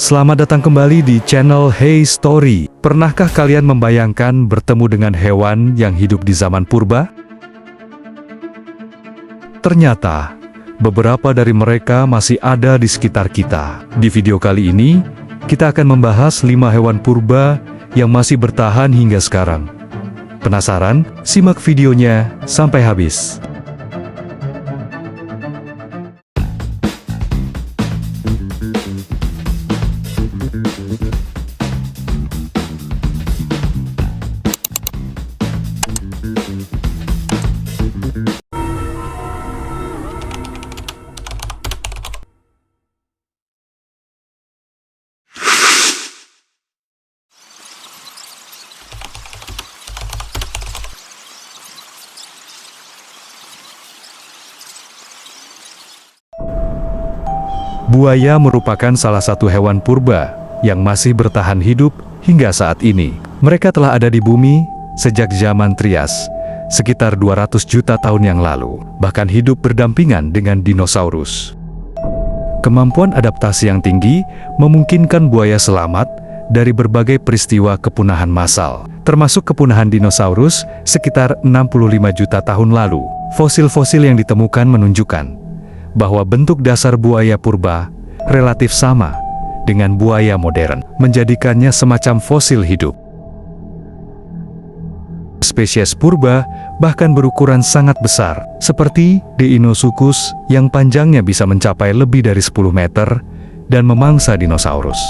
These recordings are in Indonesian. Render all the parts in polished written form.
Selamat datang kembali di channel Hey Story. Pernahkah kalian membayangkan bertemu dengan hewan yang hidup di zaman purba? Ternyata, beberapa dari mereka masih ada di sekitar kita. Di video kali ini, kita akan membahas 5 hewan purba yang masih bertahan hingga sekarang. Penasaran? Simak videonya sampai habis. Buaya merupakan salah satu hewan purba yang masih bertahan hidup hingga saat ini. Mereka telah ada di bumi sejak zaman Trias, sekitar 200 juta tahun yang lalu, bahkan hidup berdampingan dengan dinosaurus. Kemampuan adaptasi yang tinggi memungkinkan buaya selamat dari berbagai peristiwa kepunahan massal, termasuk kepunahan dinosaurus sekitar 65 juta tahun lalu. Fosil-fosil yang ditemukan menunjukkan bahwa bentuk dasar buaya purba relatif sama dengan buaya modern, menjadikannya semacam fosil hidup. Spesies purba bahkan berukuran sangat besar, seperti Deinosuchus yang panjangnya bisa mencapai lebih dari 10 meter dan memangsa dinosaurus.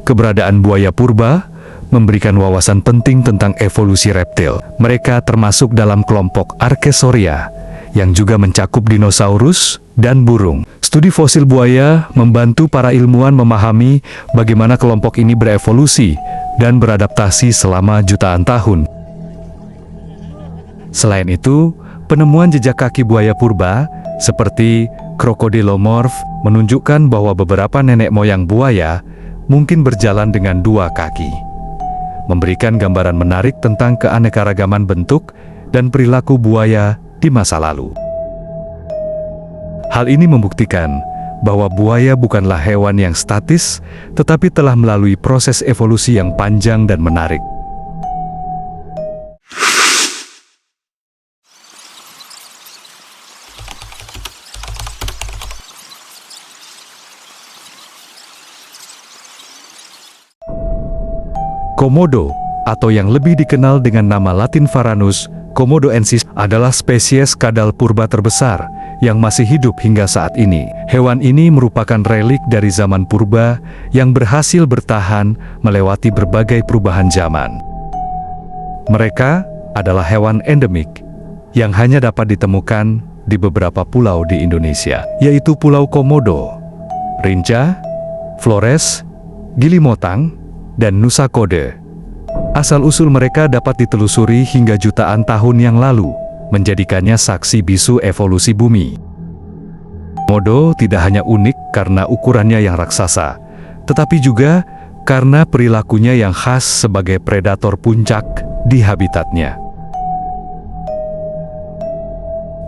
Keberadaan buaya purba memberikan wawasan penting tentang evolusi reptil. Mereka termasuk dalam kelompok Archosaurida, yang juga mencakup dinosaurus dan burung. Studi fosil buaya membantu para ilmuwan memahami bagaimana kelompok ini berevolusi dan beradaptasi selama jutaan tahun. Selain itu, penemuan jejak kaki buaya purba, seperti Crocodylomorph, menunjukkan bahwa beberapa nenek moyang buaya mungkin berjalan dengan 2 kaki, memberikan gambaran menarik tentang keanekaragaman bentuk dan perilaku buaya di masa lalu. Hal ini membuktikan bahwa buaya bukanlah hewan yang statis, tetapi telah melalui proses evolusi yang panjang dan menarik. Komodo, atau yang lebih dikenal dengan nama Latin Varanus komodoensis, adalah spesies kadal purba terbesar yang masih hidup hingga saat ini. Hewan ini merupakan relik dari zaman purba yang berhasil bertahan melewati berbagai perubahan zaman. Mereka adalah hewan endemik yang hanya dapat ditemukan di beberapa pulau di Indonesia, yaitu Pulau Komodo, Rinca, Flores, Gili Motang, dan Nusa Kode. Asal-usul mereka dapat ditelusuri hingga jutaan tahun yang lalu, menjadikannya saksi bisu evolusi bumi. Komodo tidak hanya unik karena ukurannya yang raksasa, tetapi juga karena perilakunya yang khas sebagai predator puncak di habitatnya.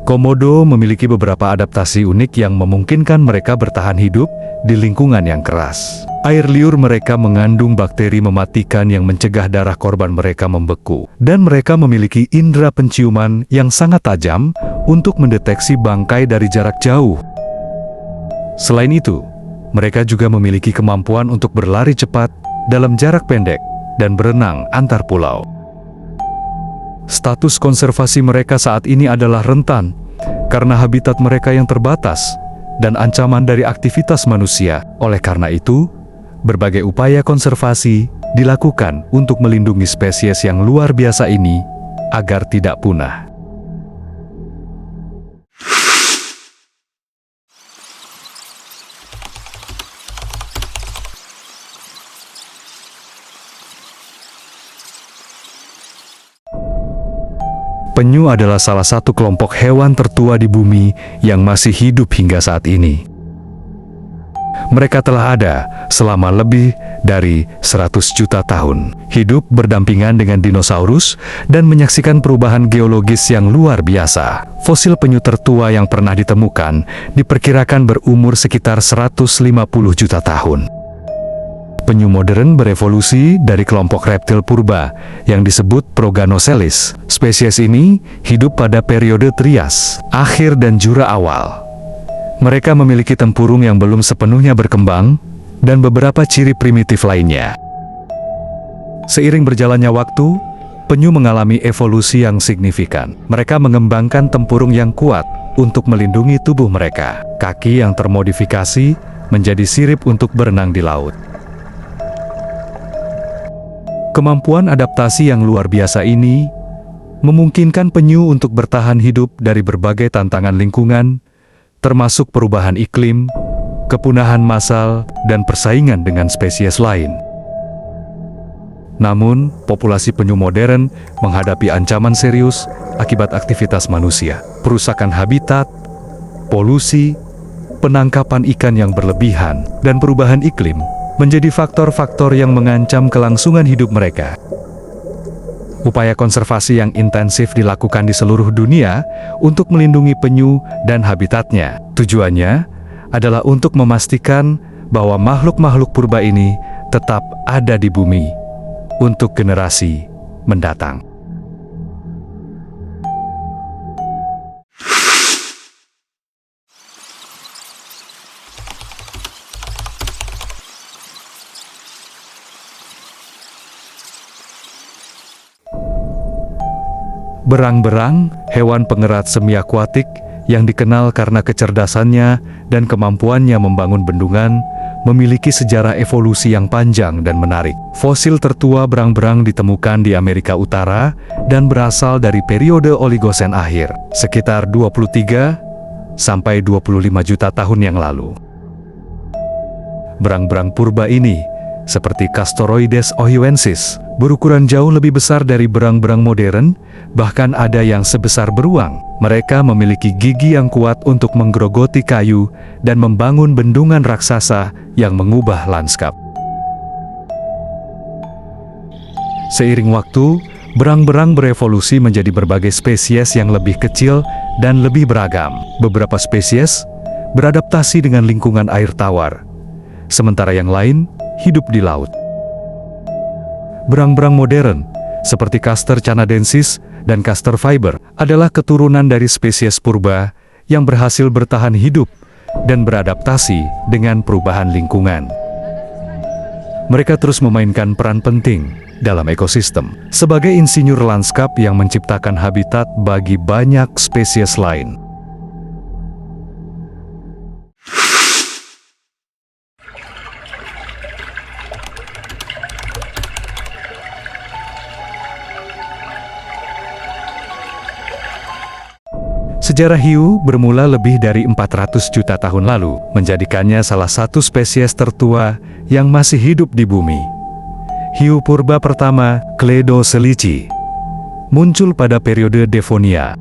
Komodo memiliki beberapa adaptasi unik yang memungkinkan mereka bertahan hidup di lingkungan yang keras. Air liur mereka mengandung bakteri mematikan yang mencegah darah korban mereka membeku. Dan mereka memiliki indera penciuman yang sangat tajam untuk mendeteksi bangkai dari jarak jauh. Selain itu, mereka juga memiliki kemampuan untuk berlari cepat dalam jarak pendek dan berenang antar pulau. Status konservasi mereka saat ini adalah rentan karena habitat mereka yang terbatas dan ancaman dari aktivitas manusia. Oleh karena itu, berbagai upaya konservasi dilakukan untuk melindungi spesies yang luar biasa ini agar tidak punah. Penyu adalah salah satu kelompok hewan tertua di bumi yang masih hidup hingga saat ini. Mereka telah ada selama lebih dari 100 juta tahun, hidup berdampingan dengan dinosaurus dan menyaksikan perubahan geologis yang luar biasa. Fosil penyu tertua yang pernah ditemukan diperkirakan berumur sekitar 150 juta tahun. Penyu modern berevolusi dari kelompok reptil purba yang disebut Proganocelis. Spesies ini hidup pada periode Trias, akhir dan Jura awal. Mereka memiliki tempurung yang belum sepenuhnya berkembang, dan beberapa ciri primitif lainnya. Seiring berjalannya waktu, penyu mengalami evolusi yang signifikan. Mereka mengembangkan tempurung yang kuat untuk melindungi tubuh mereka. Kaki yang termodifikasi menjadi sirip untuk berenang di laut. Kemampuan adaptasi yang luar biasa ini memungkinkan penyu untuk bertahan hidup dari berbagai tantangan lingkungan, termasuk perubahan iklim, kepunahan massal, dan persaingan dengan spesies lain. Namun, populasi penyu modern menghadapi ancaman serius akibat aktivitas manusia, perusakan habitat, polusi, penangkapan ikan yang berlebihan, dan perubahan iklim menjadi faktor-faktor yang mengancam kelangsungan hidup mereka. Upaya konservasi yang intensif dilakukan di seluruh dunia untuk melindungi penyu dan habitatnya. Tujuannya adalah untuk memastikan bahwa makhluk-makhluk purba ini tetap ada di bumi untuk generasi mendatang. Berang-berang, hewan pengerat semi-akuatik yang dikenal karena kecerdasannya dan kemampuannya membangun bendungan, memiliki sejarah evolusi yang panjang dan menarik. Fosil tertua berang-berang ditemukan di Amerika Utara dan berasal dari periode Oligosen akhir, sekitar 23 sampai 25 juta tahun yang lalu. Berang-berang purba ini, seperti Castoroides ohiensis, berukuran jauh lebih besar dari berang-berang modern, bahkan ada yang sebesar beruang. Mereka memiliki gigi yang kuat untuk menggerogoti kayu dan membangun bendungan raksasa yang mengubah lanskap. Seiring waktu, berang-berang berevolusi menjadi berbagai spesies yang lebih kecil dan lebih beragam. Beberapa spesies beradaptasi dengan lingkungan air tawar, sementara yang lain hidup di laut. Berang-berang modern, seperti Castor canadensis dan Castor fiber, adalah keturunan dari spesies purba yang berhasil bertahan hidup dan beradaptasi dengan perubahan lingkungan. Mereka terus memainkan peran penting dalam ekosistem, sebagai insinyur lanskap yang menciptakan habitat bagi banyak spesies lain. Sejarah hiu bermula lebih dari 400 juta tahun lalu, menjadikannya salah satu spesies tertua yang masih hidup di bumi. Hiu purba pertama, Cledocelici, muncul pada periode Devonia.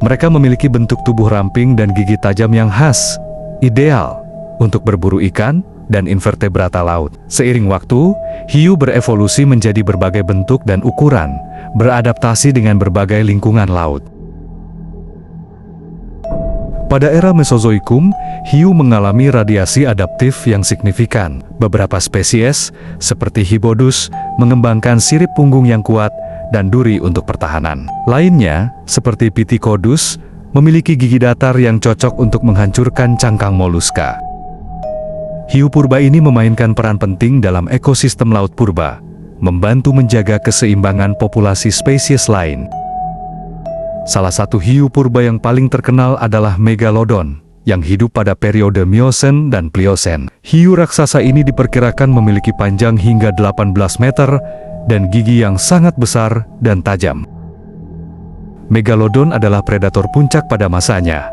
Mereka memiliki bentuk tubuh ramping dan gigi tajam yang khas, ideal untuk berburu ikan dan invertebrata laut. Seiring waktu, hiu berevolusi menjadi berbagai bentuk dan ukuran, beradaptasi dengan berbagai lingkungan laut. Pada era Mesozoikum, hiu mengalami radiasi adaptif yang signifikan. Beberapa spesies, seperti Hibodus, mengembangkan sirip punggung yang kuat dan duri untuk pertahanan. Lainnya, seperti Pithecanthus, memiliki gigi datar yang cocok untuk menghancurkan cangkang moluska. Hiu purba ini memainkan peran penting dalam ekosistem laut purba, membantu menjaga keseimbangan populasi spesies lain. Salah satu hiu purba yang paling terkenal adalah Megalodon, yang hidup pada periode Miosen dan Pliosen. Hiu raksasa ini diperkirakan memiliki panjang hingga 18 meter dan gigi yang sangat besar dan tajam. Megalodon adalah predator puncak pada masanya,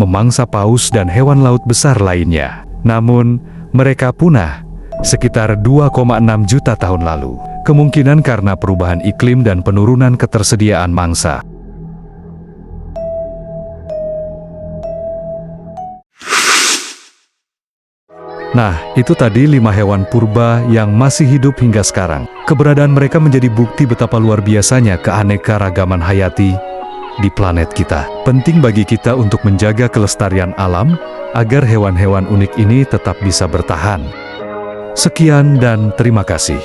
memangsa paus dan hewan laut besar lainnya. Namun, mereka punah sekitar 2,6 juta tahun lalu, kemungkinan karena perubahan iklim dan penurunan ketersediaan mangsa. Nah, itu tadi 5 hewan purba yang masih hidup hingga sekarang. Keberadaan mereka menjadi bukti betapa luar biasanya keanekaragaman hayati di planet kita. Penting bagi kita untuk menjaga kelestarian alam, agar hewan-hewan unik ini tetap bisa bertahan. Sekian dan terima kasih.